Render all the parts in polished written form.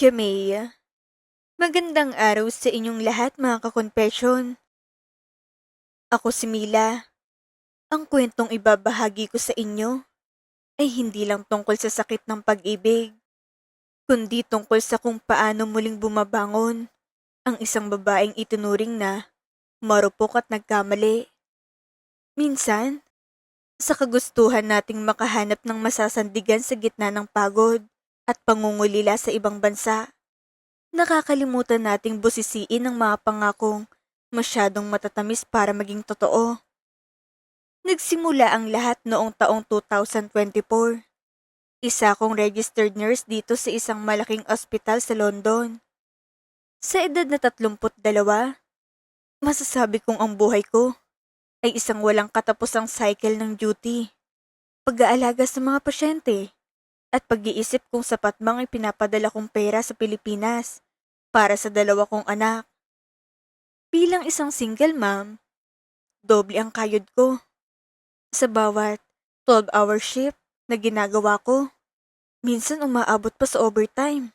Jamea, magandang araw sa inyong lahat mga kakonpesyon. Ako si Mila. Ang kwentong ibabahagi ko sa inyo ay hindi lang tungkol sa sakit ng pag-ibig, kundi tungkol sa kung paano muling bumabangon ang isang babaeng itinuring na marupok at nagkamali. Minsan, sa kagustuhan nating makahanap ng masasandigan sa gitna ng pagod at pangungulila sa ibang bansa, nakakalimutan nating busisiin ang mga pangakong masyadong matatamis para maging totoo. Nagsimula ang lahat noong taong 2024. Isa akong registered nurse dito sa isang malaking ospital sa London. Sa edad na 32, masasabi kong ang buhay ko ay isang walang katapusang cycle ng duty, pag-aalaga sa mga pasyente, at pag-iisip kung sapat bang ipinapadala kong pera sa Pilipinas para sa dalawa kong anak. Bilang isang single mom, doble ang kayod ko. Sa bawat 12-hour shift na ginagawa ko, minsan umaabot pa sa overtime.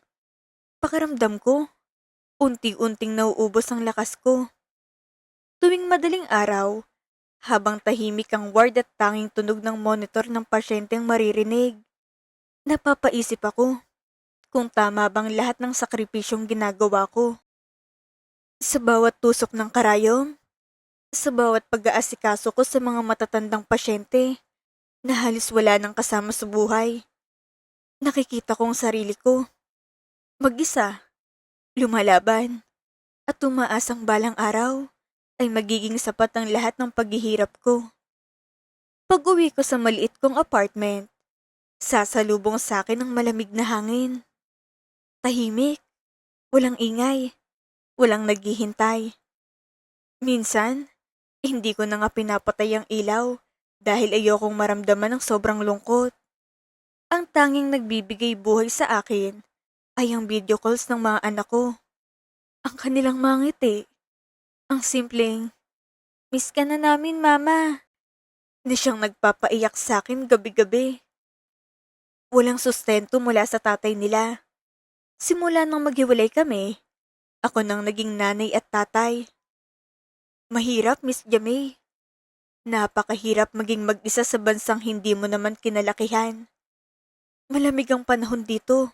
Pakiramdam ko, unti-unting nauubos ang lakas ko. Tuwing madaling araw, habang tahimik ang ward at tanging tunog ng monitor ng pasyente ang maririnig, napapaisip ako kung tama bang lahat ng sakripisyong ginagawa ko. Sa bawat tusok ng karayom, sa bawat pag-aasikaso ko sa mga matatandang pasyente na halos wala nang kasama sa buhay, nakikita ko ang sarili ko, mag-isa, lumalaban, at tumaasang balang araw ay magiging sapat ang lahat ng paghihirap ko. Pag-uwi ko sa maliit kong apartment, sasalubong sa akin ang malamig na hangin. Tahimik, walang ingay, walang naghihintay. Minsan, hindi ko na nga pinapatay ang ilaw dahil ayokong maramdaman ng sobrang lungkot. Ang tanging nagbibigay buhay sa akin ay ang video calls ng mga anak ko. Ang kanilang mga ngiti, ang simpleng, "Miss ka na namin, Mama," na siyang nagpapaiyak sa akin gabi-gabi. Walang sustento mula sa tatay nila. Simula nang maghiwalay kami, ako nang naging nanay at tatay. Mahirap, Miss Jamie. Napakahirap maging mag-isa sa bansang hindi mo naman kinalakihan. Malamig ang panahon dito,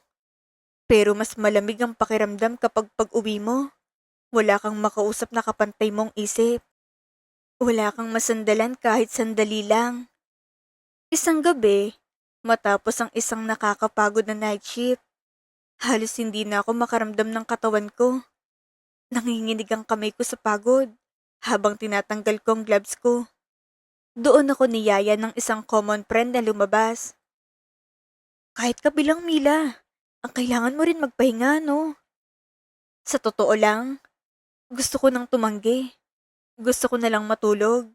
pero mas malamig ang pakiramdam kapag pag-uwi mo, wala kang makausap na kapantay mong isip. Wala kang masandalan kahit sandali lang. Isang gabi, matapos ang isang nakakapagod na night shift, halos hindi na ako makaramdam ng katawan ko. Nanginginig ang kamay ko sa pagod habang tinatanggal ko ang gloves ko. Doon ako niyaya ng isang common friend na lumabas. "Kahit kabilang Mila, ang kailangan mo rin magpahinga, no?" Sa totoo lang, gusto ko nang tumanggi. Gusto ko na lang matulog.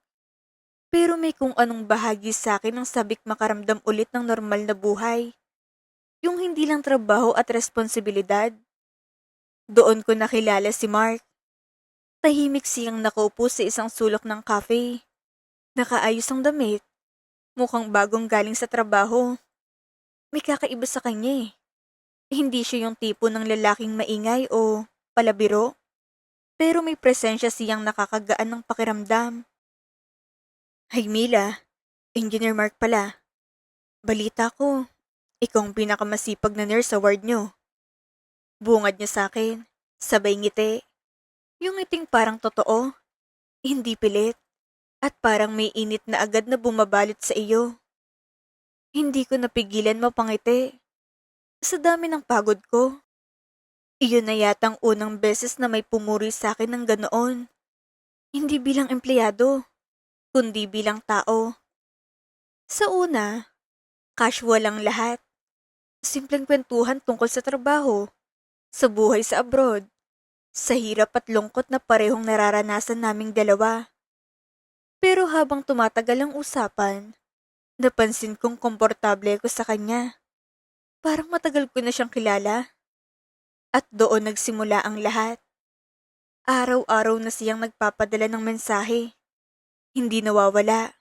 Pero may kung anong bahagi sa akin ang sabik makaramdam ulit ng normal na buhay. Yung hindi lang trabaho at responsibilidad. Doon ko nakilala si Mark. Tahimik siyang nakaupo sa isang sulok ng cafe. Nakaayos ang damit. Mukhang bagong galing sa trabaho. May kakaiba sa kanya eh. Hindi siya yung tipo ng lalaking maingay o palabiro. Pero may presensya siyang nakakagaan ng pakiramdam. "Hay Mila, Engineer Mark pala. Balita ko, ikaw ang pinakamasipag na nurse sa ward nyo." Bungad niya sa akin, sabay ngiti. Yung ngiting parang totoo, hindi pilit, at parang may init na agad na bumabalot sa iyo. Hindi ko napigilan mapangiti. Sa dami ng pagod ko, iyon na yatang unang beses na may pumuri sa akin ng ganoon. Hindi bilang empleyado, kundi bilang tao. Sa una, casual ang lahat. Simpleng kwentuhan tungkol sa trabaho, sa buhay sa abroad, sa hirap at lungkot na parehong nararanasan naming dalawa. Pero habang tumatagal ang usapan, napansin kong komportable ako sa kanya. Parang matagal ko na siyang kilala. At doon nagsimula ang lahat. Araw-araw na siyang nagpapadala ng mensahe. Hindi nawawala.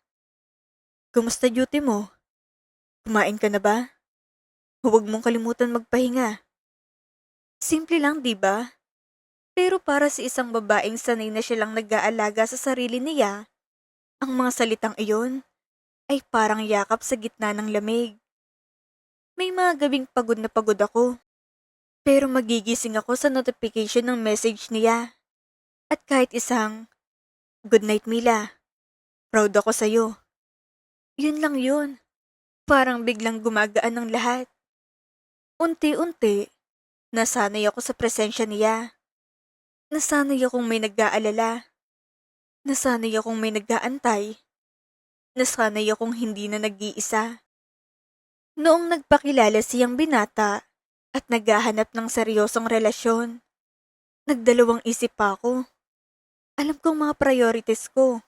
"Kumusta duty mo? Kumain ka na ba? Huwag mong kalimutan magpahinga." Simple lang, 'di ba? Pero para sa isang babaeng sanay na siya lang nag-aalaga sa sarili niya, ang mga salitang iyon ay parang yakap sa gitna ng lamig. May mga gabing pagod ako, pero magigising ako sa notification ng message niya. At kahit isang, "Good night, Mila. Proud ako sa'yo." Yun lang yun. Parang biglang gumagaan ng lahat. Unti-unti, nasanay ako sa presensya niya. Nasanay akong may nag-aalala. Nasanay akong may nag-aantay. Nasanay akong hindi na nag-iisa. Noong nagpakilala siyang binata at naghahanap ng seryosong relasyon, nagdalawang isip pa ako. Alam kong mga priorities ko.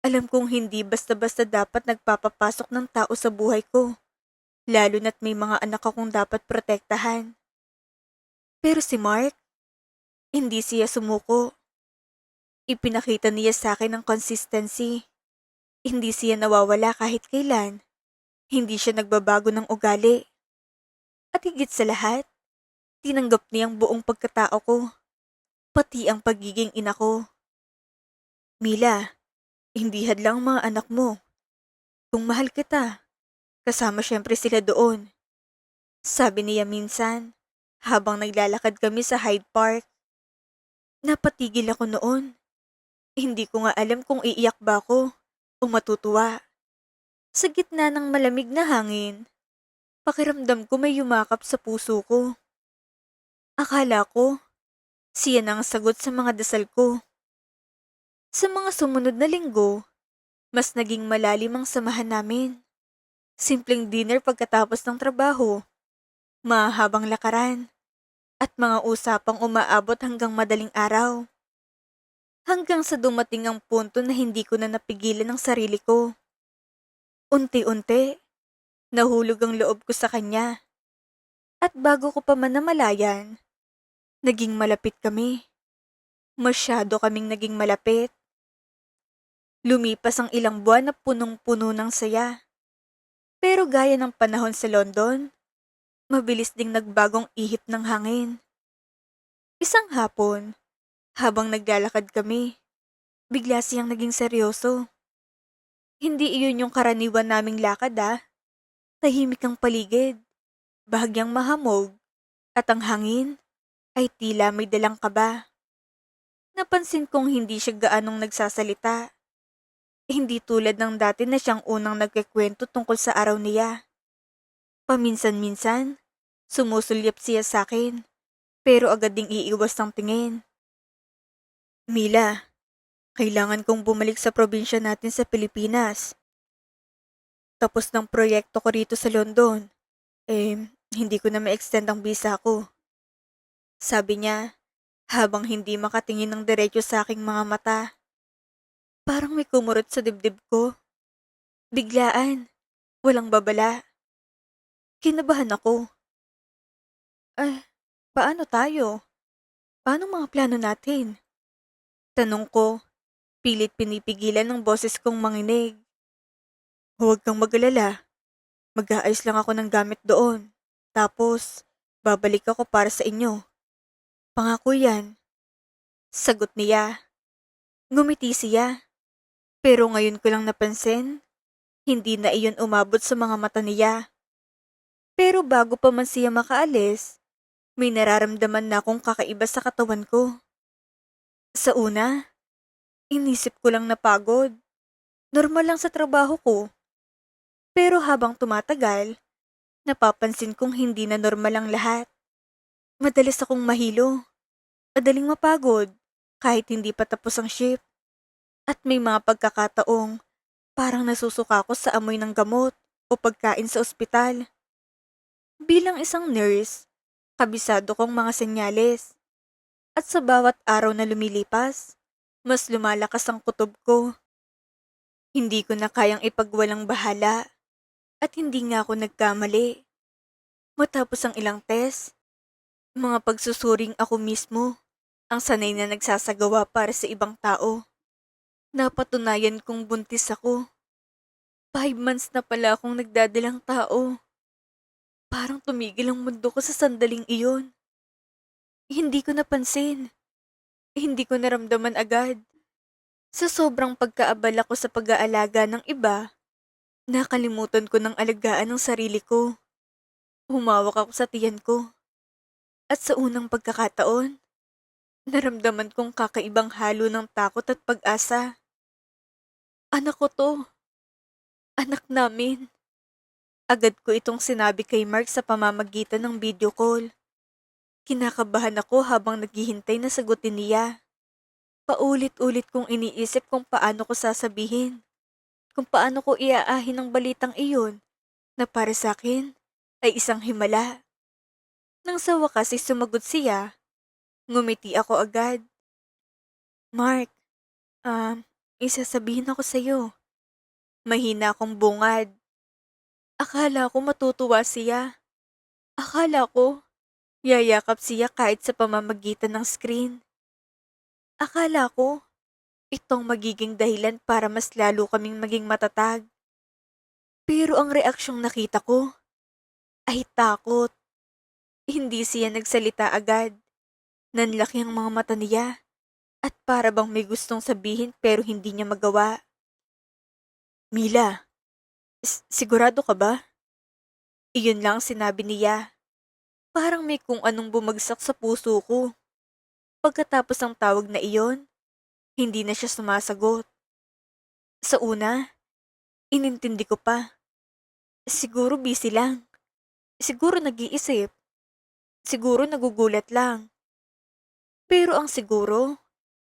Alam kong hindi basta-basta dapat nagpapapasok ng tao sa buhay ko, lalo na't may mga anak akong dapat protektahan. Pero si Mark, hindi siya sumuko. Ipinakita niya sa akin ang consistency. Hindi siya nawawala kahit kailan. Hindi siya nagbabago ng ugali. At higit sa lahat, tinanggap niya ang buong pagkatao ko, pati ang pagiging ina ko. Mila, hindi hadlang ang mga anak mo. Kung mahal kita, kasama siyempre sila doon. Sabi niya minsan, habang naglalakad kami sa Hyde Park. Napatigil ako noon. Hindi ko nga alam kung iiyak ba ako o matutuwa. Sa gitna ng malamig na hangin, pakiramdam ko may yumakap sa puso ko. Akala ko, siya na ang sagot sa mga dasal ko. Sa mga sumunod na linggo, mas naging malalim ang samahan namin. Simpleng dinner pagkatapos ng trabaho, mahabang lakaran, at mga usapang umaabot hanggang madaling araw. Hanggang sa dumating ang punto na hindi ko na napigilan ang sarili ko. Unti-unti, nahulog ang loob ko sa kanya. At bago ko pa man namalayan, naging malapit kami. Masyado kaming naging malapit. Lumipas ang ilang buwan na punong-puno ng saya. Pero gaya ng panahon sa London, mabilis ding nagbagong ihip ng hangin. Isang hapon, habang naglalakad kami, bigla siyang naging seryoso. Hindi iyon yung karaniwan naming lakad ah. Tahimik ang paligid, bahagyang mahamog, at ang hangin ay tila may dalang kaba. Napansin kong hindi siya gaanong nagsasalita. Hindi tulad ng dati na siyang unang nagkikwento tungkol sa araw niya. Paminsan-minsan, sumusulyap siya sa akin, pero agad ding iiwas ng tingin. Mila, kailangan kong bumalik sa probinsya natin sa Pilipinas. Tapos ng proyekto ko rito sa London, hindi ko na ma-extend ang visa ko. Sabi niya, habang hindi makatingin ng diretso sa aking mga mata. Parang may kumurot sa dibdib ko. Biglaan, walang babala. Kinabahan ako. Eh, paano tayo? Paano mga plano natin? Tanong ko, pilit pinipigilan ng boses kong manginig. Huwag kang mag-alala. Mag-aayos lang ako ng gamit doon. Tapos, babalik ako para sa inyo. Pangako yan. Sagot niya. Ngumiti siya. Pero ngayon ko lang napansin, hindi na iyon umabot sa mga mata niya. Pero bago pa man siya makaalis, may nararamdaman na akong kakaiba sa katawan ko. Sa una, inisip ko lang na pagod. Normal lang sa trabaho ko. Pero habang tumatagal, napapansin kong hindi na normal ang lahat. Madalas akong mahilo, madaling mapagod, kahit hindi pa tapos ang shift. At may mga pagkakataong parang nasusuka ako sa amoy ng gamot o pagkain sa ospital. Bilang isang nurse, kabisado kong mga senyales. At sa bawat araw na lumilipas, mas lumalakas ang kutob ko. Hindi ko na kayang ipagwalang bahala at hindi nga ako nagkamali. Matapos ang ilang test, mga pagsusuring ako mismo, ang sanay na nagsasagawa para sa ibang tao. Napatunayan kong buntis ako. 5 months na pala akong nagdadalang tao. Parang tumigil ang mundo ko sa sandaling iyon. Hindi ko napansin. Hindi ko naramdaman agad. Sa sobrang pagkaabala ko sa pag-aalaga ng iba, nakalimutan ko ng alagaan ng sarili ko. Humawak ako sa tiyan ko. At sa unang pagkakataon, naramdaman kong kakaibang halo ng takot at pag-asa. Anak ko to. Anak namin. Agad ko itong sinabi kay Mark sa pamamagitan ng video call. Kinakabahan ako habang naghihintay na sagutin niya. Paulit-ulit kong iniisip kung paano ko sasabihin, kung paano ko iaahin ang balitang iyon na para sa akin ay isang himala. Nang sa wakas ay sumagot siya, ngumiti ako agad. Mark, isasabihin ako sa'yo. Mahina akong bungad. Akala ko matutuwa siya. Akala ko yayakap siya kahit sa pamamagitan ng screen. Akala ko itong magiging dahilan para mas lalo kaming maging matatag. Pero ang reaksyong nakita ko ay takot. Hindi siya nagsalita agad. Nanlaki ang mga mata niya at para bang may gustong sabihin pero hindi niya magawa. Mila, sigurado ka ba? Iyon lang ang sinabi niya. Parang may kung anong bumagsak sa puso ko. Pagkatapos ng tawag na iyon, hindi na siya sumasagot. Sa una, inintindi ko pa. Siguro busy lang. Siguro nag-iisip. Siguro nagugulat lang. Pero ang siguro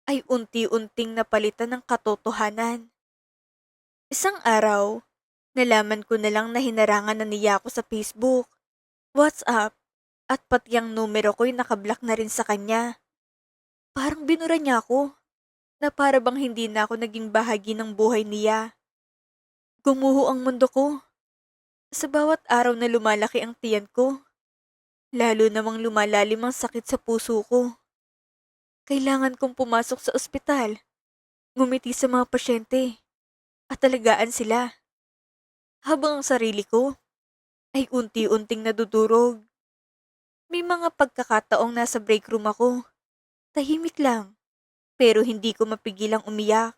ay unti-unting napalitan ng katotohanan. Isang araw, nalaman ko na lang na hinarangan na niya ako sa Facebook, WhatsApp, at pati ang numero ko'y nakablock na rin sa kanya. Parang binura niya ako, na para bang hindi na ako naging bahagi ng buhay niya. Gumuho ang mundo ko. Sa bawat araw na lumalaki ang tiyan ko, lalo namang lumalalim ang sakit sa puso ko. Kailangan kong pumasok sa ospital, ngumiti sa mga pasyente, at alagaan sila. Habang ang sarili ko ay unti-unting nadudurog. May mga pagkakataong nasa break room ako. Tahimik lang, pero hindi ko mapigilang umiyak.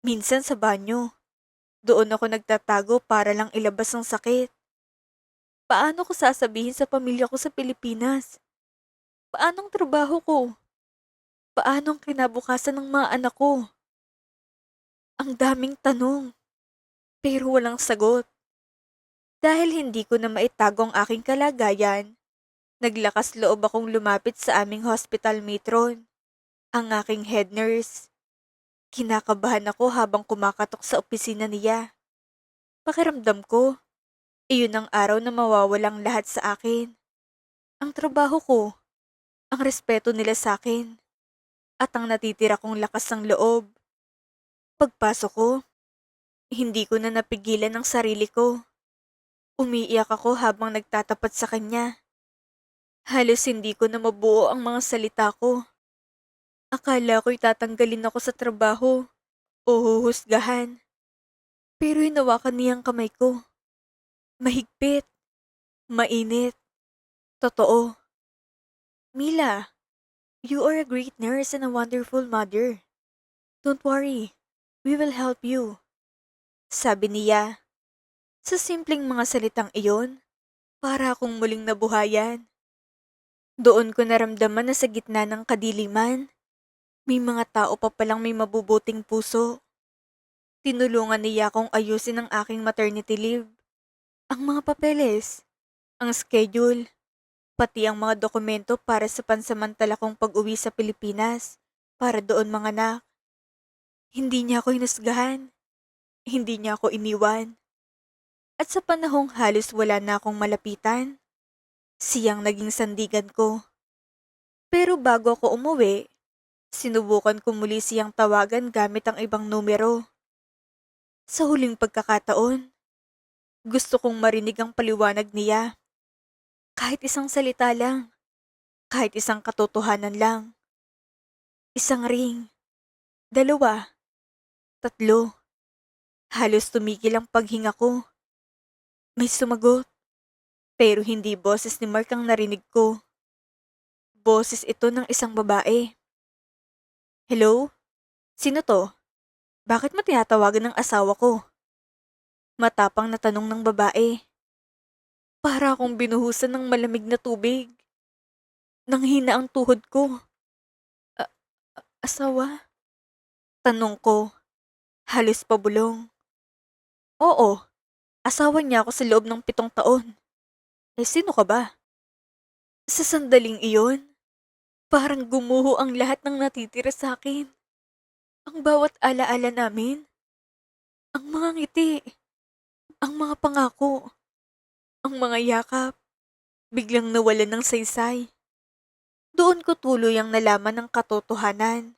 Minsan sa banyo. Doon ako nagtatago para lang ilabas ang sakit. Paano ko sasabihin sa pamilya ko sa Pilipinas? Paano ang trabaho ko? Paano ang kinabukasan ng mga anak ko? Ang daming tanong, pero walang sagot. Dahil hindi ko na maitago ang aking kalagayan, naglakas loob akong lumapit sa aming hospital matron, ang aking head nurse. Kinakabahan ako habang kumakatok sa opisina niya. Pakiramdam ko, iyon ang araw na mawawalang lahat sa akin. Ang trabaho ko, ang respeto nila sa akin, at ang natitira kong lakas ng loob. Pagpasok ko, hindi ko na napigilan ang sarili ko. Umiiyak ako habang nagtatapat sa kanya. Halos hindi ko na mabuo ang mga salita ko. Akala ko'y tatanggalin ako sa trabaho o huhusgahan. Pero hinawakan niya ang kamay ko. Mahigpit, mainit, totoo. Mila, you are a great nurse and a wonderful mother. Don't worry, we will help you. Sabi niya. Sa simpleng mga salitang iyon, para akong muling nabuhayan. Doon ko naramdaman na sa gitna ng kadiliman, may mga tao pa palang may mabubuting puso. Tinulungan niya akong ayusin ang aking maternity leave. Ang mga papeles, ang schedule, pati ang mga dokumento para sa pansamantala kong pag-uwi sa Pilipinas para doon manganak. Hindi niya ako hinusgahan. Hindi niya ako iniwan. At sa panahong halos wala na akong malapitan, siyang naging sandigan ko. Pero bago ako umuwi, sinubukan ko muli siyang tawagan gamit ang ibang numero. Sa huling pagkakataon, gusto kong marinig ang paliwanag niya. Kahit isang salita lang, kahit isang katotohanan lang. Isang ring, dalawa, tatlo. Halos tumigil ang paghinga ko. May sumagot, pero hindi boses ni Mark ang narinig ko. Boses ito ng isang babae. Hello? Sino to? Bakit mo tinatawagan ng asawa ko? Matapang na tanong ng babae. Para akong binuhusan ng malamig na tubig. Nanghina ang tuhod ko. "A- Asawa?" Tanong ko, halos pabulong. Oo, asawa niya ako sa loob ng 7 taon. Eh sino ka ba? Sa sandaling iyon, parang gumuho ang lahat ng natitira sa akin. Ang bawat alaala namin, ang mga ngiti, ang mga pangako, ang mga yakap, biglang nawalan ng saysay. Doon ko tuluyang nalaman ng katotohanan.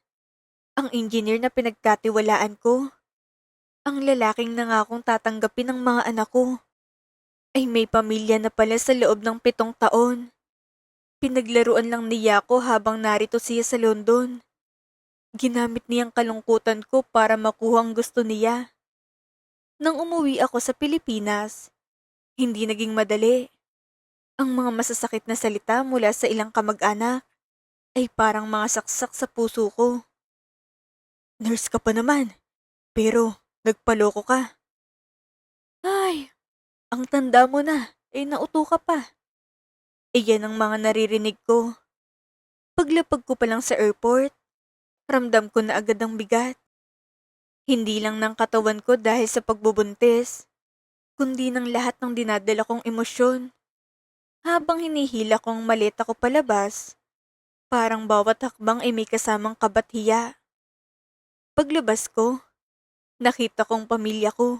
Ang engineer na pinagkatiwalaan ko, ang lalaking nangakong tatanggapin ng mga anak ko, ay may pamilya na pala sa loob ng 7 taon. Pinaglaruan lang niya ako habang narito siya sa London. Ginamit niyang kalungkutan ko para makuha ang gusto niya. Nang umuwi ako sa Pilipinas, hindi naging madali. Ang mga masasakit na salita mula sa ilang kamag-anak ay parang mga saksak sa puso ko. Nurse ka pa naman, pero nagpaloko ka. Ay, ang tanda mo na, nauto ka pa. Iyan ang mga naririnig ko. Paglapag ko pa lang sa airport, ramdam ko na agad ang bigat. Hindi lang ng katawan ko dahil sa pagbubuntis, kundi ng lahat ng dinadala kong emosyon. Habang hinihila ko ang maleta ko palabas, parang bawat hakbang ay may kasamang kabathiya. Paglabas ko, nakita kong pamilya ko.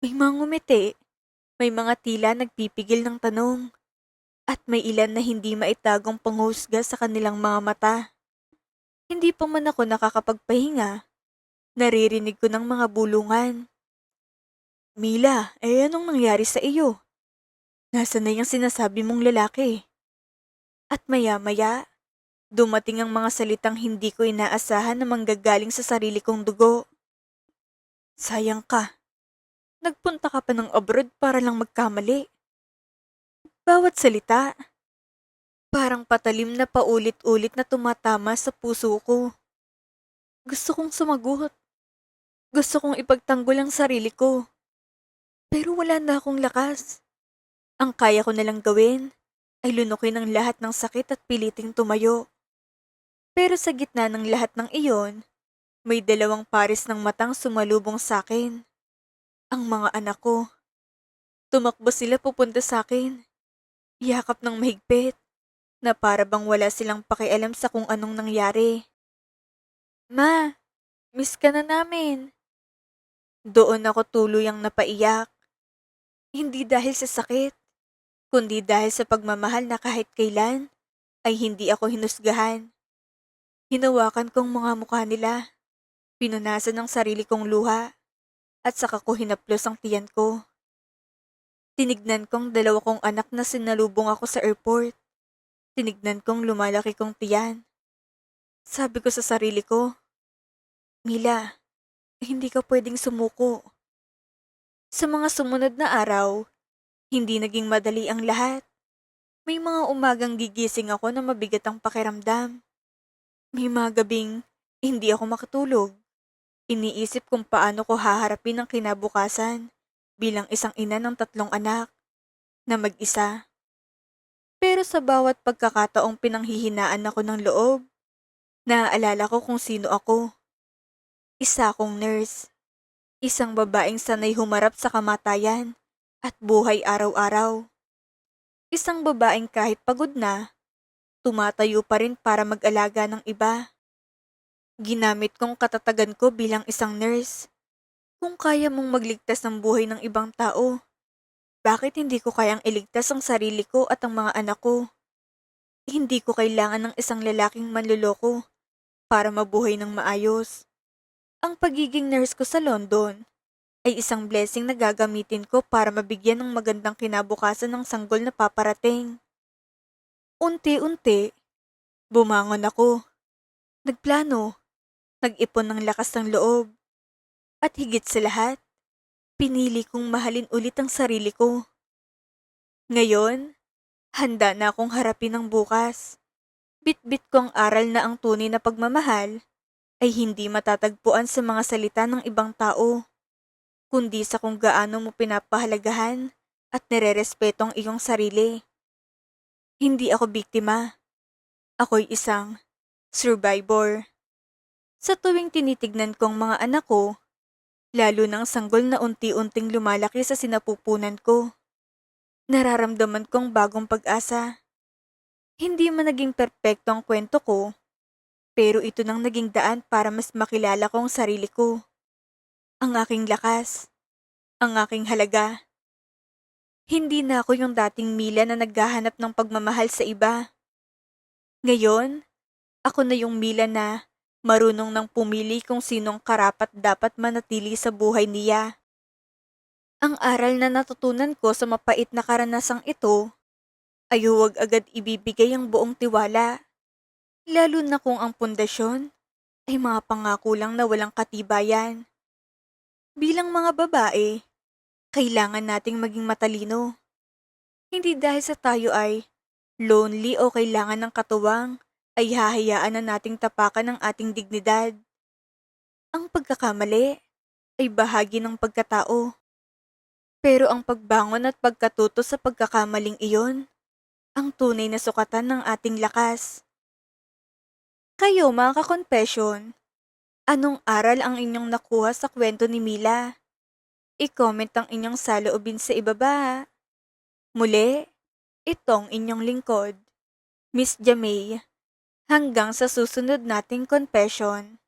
May mga ngumiti, may mga tila nagpipigil ng tanong, at may ilan na hindi maitagong panghusga sa kanilang mga mata. Hindi pa man ako nakakapagpahinga, naririnig ko ng mga bulungan. Mila, anong nangyari sa iyo? Nasaan na yung sinasabi mong lalaki? At maya-maya, dumating ang mga salitang hindi ko inaasahan na manggagaling sa sarili kong dugo. Sayang ka. Nagpunta ka pa ng abroad para lang magkamali. Bawat salita, parang patalim na paulit-ulit na tumatama sa puso ko. Gusto kong sumagot. Gusto kong ipagtanggol ang sarili ko. Pero wala na akong lakas. Ang kaya ko nalang gawin ay lunukin ang lahat ng sakit at piliting tumayo. Pero sa gitna ng lahat ng iyon, may dalawang pares ng matang sumalubong sa akin. Ang mga anak ko. Tumakbo sila pupunta sa akin. Yakap ng mahigpit na para bang wala silang pakialam sa kung anong nangyari. Ma, miss ka na namin. Doon ako tuluyang napaiyak. Hindi dahil sa sakit, kundi dahil sa pagmamahal na kahit kailan ay hindi ako hinusgahan. Hinawakan kong mga mukha nila, pinunasan ng sarili kong luha, at saka ko hinaplos ang tiyan ko. Tinignan kong dalawa kong anak na sinalubong ako sa airport. Tinignan kong lumalaki kong tiyan. Sabi ko sa sarili ko, Mila, hindi ka pwedeng sumuko. Sa mga sumunod na araw, hindi naging madali ang lahat. May mga umagang gigising ako na mabigat ang pakiramdam. May mga gabing hindi ako makatulog. Iniisip kung paano ko haharapin ang kinabukasan bilang isang ina ng 3 anak na mag-isa. Pero sa bawat pagkakataong pinanghihinaan ako ng loob, naaalala ko kung sino ako. Isa akong nurse. Isang babaeng sanay humarap sa kamatayan at buhay araw-araw. Isang babaeng kahit pagod na, tumatayo pa rin para mag-alaga ng iba. Ginamit kong katatagan ko bilang isang nurse. Kung kaya mong magligtas ng buhay ng ibang tao, bakit hindi ko kayang iligtas ang sarili ko at ang mga anak ko? Hindi ko kailangan ng isang lalaking manloloko para mabuhay ng maayos. Ang pagiging nurse ko sa London ay isang blessing na gagamitin ko para mabigyan ng magandang kinabukasan ng sanggol na paparating. Unti-unti, bumangon ako. Nagplano, nag-ipon ng lakas ng loob. At higit sa lahat, pinili kong mahalin ulit ang sarili ko. Ngayon, handa na akong harapin ang bukas. Bit-bit kong aral na ang tunay na pagmamahal ay hindi matatagpuan sa mga salita ng ibang tao, kundi sa kung gaano mo pinapahalagahan at nirerespeto ang iyong sarili. Hindi ako biktima, ako'y isang survivor. Sa tuwing tinitignan kong mga anak ko, lalo ng sanggol na unti-unting lumalaki sa sinapupunan ko, nararamdaman kong bagong pag-asa. Hindi man naging perpekto ang kwento ko, pero ito nang naging daan para mas makilala ko ang sarili ko, ang aking lakas, ang aking halaga. Hindi na ako yung dating Mila na naghahanap ng pagmamahal sa iba. Ngayon, ako na yung Mila na marunong nang pumili kung sinong karapat dapat manatili sa buhay niya. Ang aral na natutunan ko sa mapait na karanasang ito ay huwag agad ibibigay ang buong tiwala, lalo na kung ang pundasyon ay mga pangako lang na walang katibayan. Bilang mga babae, kailangan nating maging matalino. Hindi dahil sa tayo ay lonely o kailangan ng katuwang ay hahayaan na nating tapakan ang ating dignidad. Ang pagkakamali ay bahagi ng pagkatao. Pero ang pagbangon at pagkatuto sa pagkakamaling iyon, ang tunay na sukatan ng ating lakas. Kayo mga ka-confession, anong aral ang inyong nakuha sa kwento ni Mila? I-comment ang inyong saloobin sa ibaba. Muli, itong inyong lingkod, Miss Jamay. Hanggang sa susunod nating confession.